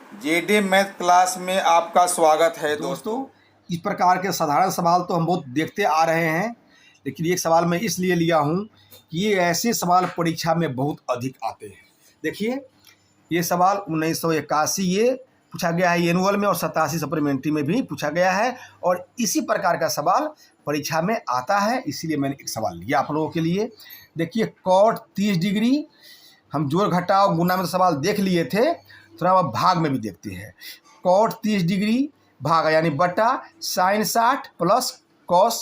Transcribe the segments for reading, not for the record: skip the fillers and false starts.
JD math class में आपका स्वागत है दोस्तों। इस प्रकार के साधारण सवाल तो हम बहुत देखते आ रहे हैं, लेकिन एक सवाल मैं इसलिए लिया हूँ कि ये ऐसे सवाल परीक्षा में बहुत अधिक आते हैं। देखिए, ये सवाल 1981 ये पूछा गया है एनुअल में, और 87 सप्लीमेंट्री में भी पूछा गया है, और इसी प्रकार का सवाल परीक्षा में आता है, इसीलिए मैंने एक सवाल लिया आप लोगों के लिए। देखिए, कॉट 30 डिग्री, हम जोड़ घटाव गुना में तो सवाल देख लिए थे, थोड़ा अब भाग में भी देखते हैं। कॉट 30 डिग्री भागा यानी बटा साइन 60 प्लस कॉस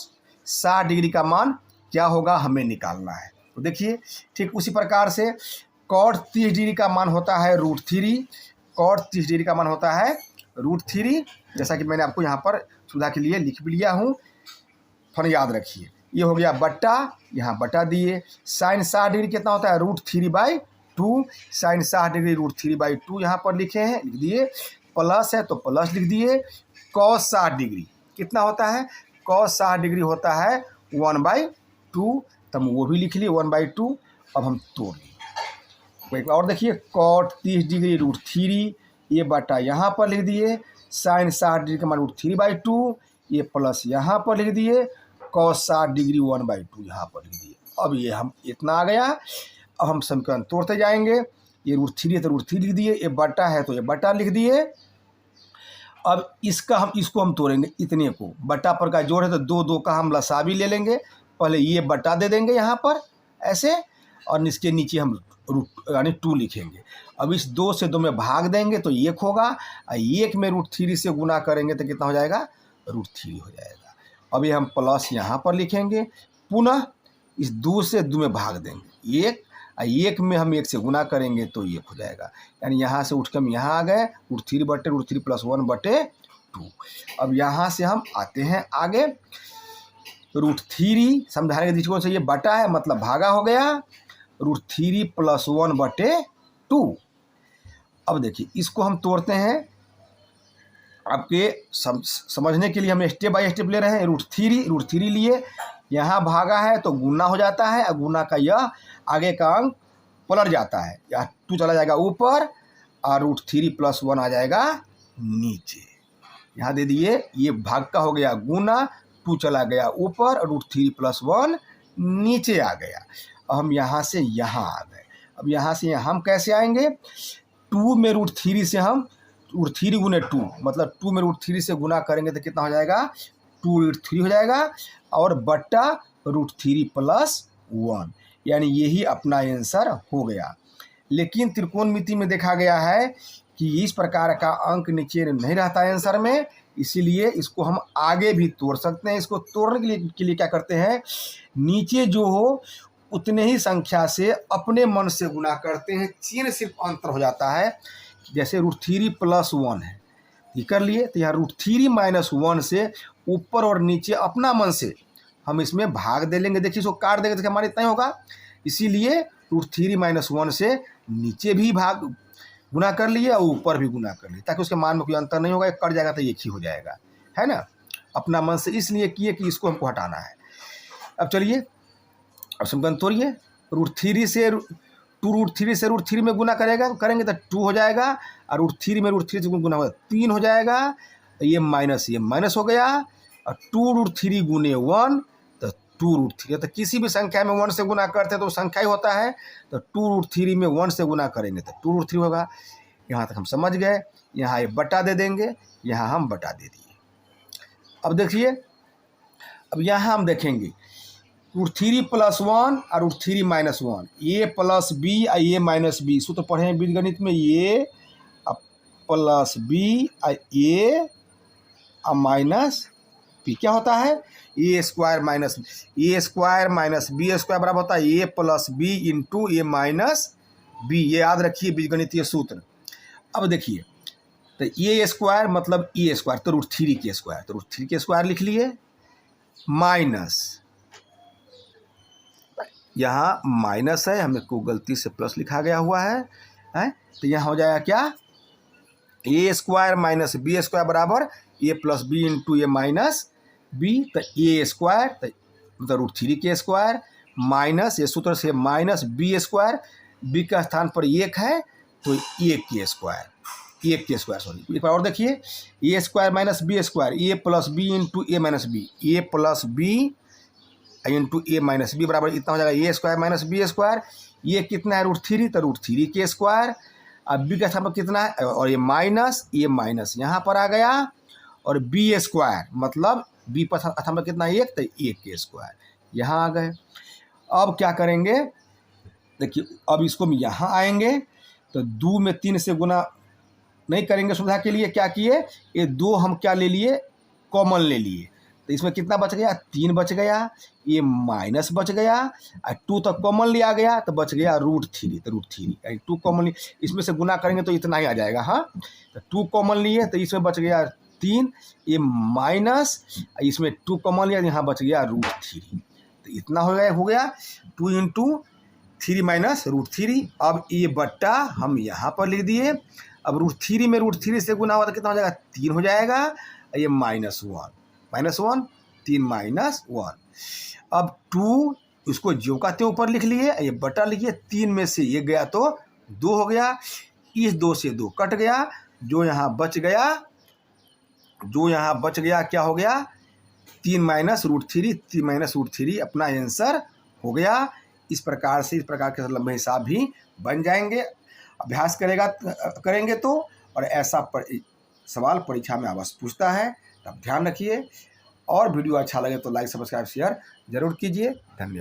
60 डिग्री का मान क्या होगा, हमें निकालना है। तो देखिए, ठीक उसी प्रकार से कॉट 30 डिग्री का मान होता है √3। कॉट 30 डिग्री का मान होता है √3, जैसा कि मैंने आपको यहाँ पर सुविधा के लिए लिख भी लिया हूँ, फिर याद रखिए। ये हो गया बट्टा, यहाँ बटा दिए। साइन 60 डिग्री कितना होता है √3/2। साइन 60 डिग्री √3/2 यहाँ पर लिखे हैं, लिख दिए। प्लस है तो प्लस लिख दिए। कॉस 60 डिग्री कितना होता है, कॉस 60 डिग्री होता है 1/2, तब वो भी लिख लिए 1/2। अब हम तोड़ लिए एक और, देखिए कॉट 30 डिग्री √3, ये बटा यहाँ पर लिख दिए। साइन 60 डिग्री का मान √3/2, ये प्लस यहाँ पर लिख दिए। कॉस 60 डिग्री 1/2 यहाँ पर लिख दिए। अब ये हम इतना आ गया। अब हम समीकरण तोड़ते जाएंगे। ये √3 है तो √3 लिख दिए, ये बटा है तो ये बटा लिख दिए। अब इसको हम तोड़ेंगे, इतने को बटा पर का जोड़ है तो 2 का हम लसा भी ले लेंगे। पहले ये बटा दे देंगे यहाँ पर ऐसे, और इसके नीचे हम यानी 2 लिखेंगे। अब इस 2 से 2 में भाग देंगे तो 1 होगा, और 1 में √3 से गुना करेंगे तो कितना हो जाएगा, √3 हो जाएगा। अब ये हम प्लस यहाँ पर लिखेंगे, पुनः इस 2 से 2 में भाग देंगे 1, और 1 में हम 1 से गुना करेंगे तो 1 हो जाएगा। यानी यहाँ से उठ के हम यहाँ आ गए, √3/√3 + 1/2। अब यहाँ से हम आते हैं आगे। √3 समझाने के दृष्टिकोण से ये बटा है, मतलब भागा हो गया, √3 + 1/2। अब देखिए, इसको हम तोड़ते हैं आपके समझने के लिए। हम स्टेप बाय स्टेप ले रहे हैं। √3 लिए, यहाँ भागा है तो गुना हो जाता है, और गुना का यह आगे का अंक पलट जाता है, या 2 चला जाएगा ऊपर, और √3 + 1 आ जाएगा नीचे। यहाँ दे दिए, ये भाग का हो गया गुना, 2 चला गया ऊपर, और √3 + 1 नीचे आ गया। अब हम यहाँ से यहाँ आ गए। अब यहाँ से यहाँ हम कैसे आएंगे, 2 में √3 से हम √3 × 2, मतलब 2 में √3 से गुना करेंगे तो कितना हो जाएगा, 2√3 हो जाएगा, और बट्टा √3 + 1, यानी यही अपना आंसर हो गया। लेकिन त्रिकोणमिति में देखा गया है कि इस प्रकार का अंक नीचे नहीं रहता आंसर में, इसीलिए इसको हम आगे भी तोड़ सकते हैं। इसको तोड़ने के लिए क्या करते हैं, नीचे जो हो उतने ही संख्या से अपने मन से गुना करते हैं, चिन्ह सिर्फ अंतर हो जाता है। जैसे √3 + 1 है, ये कर लिए, तो यहाँ √3 - 1 से ऊपर और नीचे अपना मन से हम इसमें भाग दे लेंगे। देखिए, इसको काट देंगे तो हमारे इतना ही होगा, इसीलिए √3 - 1 से नीचे भी भाग गुना कर लिए और ऊपर भी गुना कर लिए, ताकि उसके मान में कोई अंतर नहीं होगा, कट जाएगा तो एक ही हो जाएगा, है ना। अपना मन से इसलिए किए कि इसको हमको हटाना है। अब चलिए, अब समीकरण तोड़िए। √3 से 2 √3 में गुना करेंगे तो 2 हो जाएगा, और √3 में √3 से गुना होगा 3 हो जाएगा। ये माइनस हो गया, और 2√3 × 1 तो 2√3। तो किसी भी संख्या में 1 से गुना करते हैं तो संख्या ही होता है, तो 2√3 में 1 से गुना करेंगे तो 2√3 होगा। यहाँ तक हम समझ गए। यहाँ ये बटा दे देंगे, यहाँ हम बटा दे दिए। अब देखिए, अब यहाँ हम देखेंगे √3 + 1 और √3 - 1, a + b और a - b। सूत्र पढ़े हैं बीजगणित में, a + b और a -b क्या होता है, a² - b² बराबर होता है a + b × a - b। ये याद रखिए बीजगणितीय सूत्र। अब देखिए, तो a² मतलब a², तो √3 के स्क्वायर, तो √3 के स्क्वायर लिख लिए, माइनस, यहाँ माइनस है, हमें को गलती से प्लस लिखा गया हुआ है, तो यहाँ हो जाएगा क्या, a² - b² बराबर a + b × a - b। तो a² मतलब √3 के स्क्वायर, माइनस, ये सूत्र से -b², b का स्थान पर 1 है तो 1 के स्क्वायर, ए के स्क्वायर, सॉरी एक बार और देखिए, ए स्क्वायर माइनस बी स्क्वायर, ए प्लस बी इंटू ए माइनस बी, ए प्लस बी इंटू ए माइनस बी बराबर इतना हो जाएगा ए स्क्वायर माइनस बी स्क्वायर। ये कितना है √3, तो √3 के स्क्वायर। अब बी का स्थान पर कितना है, और ये माइनस यहाँ पर आ गया, और बी स्क्वायर मतलब बी पर स्थान पर कितना है 1, तो 1 के स्क्वायर यहाँ आ गए। अब क्या करेंगे, देखिए अब इसको हम यहाँ आएंगे तो 2 में 3 से गुना नहीं करेंगे सुविधा के लिए, क्या किए, ये 2 हम क्या ले लिए, कॉमन ले लिए, तो इसमें कितना बच गया, 3 बच गया, ये माइनस बच गया, और 2 तक कॉमन लिया गया तो बच गया √3, तो √3 यानी 2 कॉमन, इसमें से गुना करेंगे तो इतना ही आ जाएगा। हाँ, तो 2 कॉमन लिए तो इसमें बच गया 3, ये माइनस, इसमें 2 कॉमन लिया, यहाँ बच गया √3, तो इतना हो गया 2 इंटू 3 माइनस √3। अब ये बट्टा हम यहाँ पर लिख दिए। अब √3 में √3 से गुना हुआ तो कितना हो जाएगा, 3 हो जाएगा, ये -1 3 माइनस 1। अब 2 इसको ज्यों का त्यों ऊपर लिख लिए, ये बटा लिखिए, 3 में से ये गया तो 2 हो गया, इस 2 से 2 कट गया, जो यहाँ बच गया क्या हो गया, 3 माइनस √3 अपना आंसर हो गया। इस प्रकार के लंबे हिसाब भी बन जाएंगे, अभ्यास करेंगे तो। और ऐसा सवाल परीक्षा में अवश्य पूछता है, तब ध्यान रखिए। और वीडियो अच्छा लगे तो लाइक सब्सक्राइब शेयर जरूर कीजिए। धन्यवाद।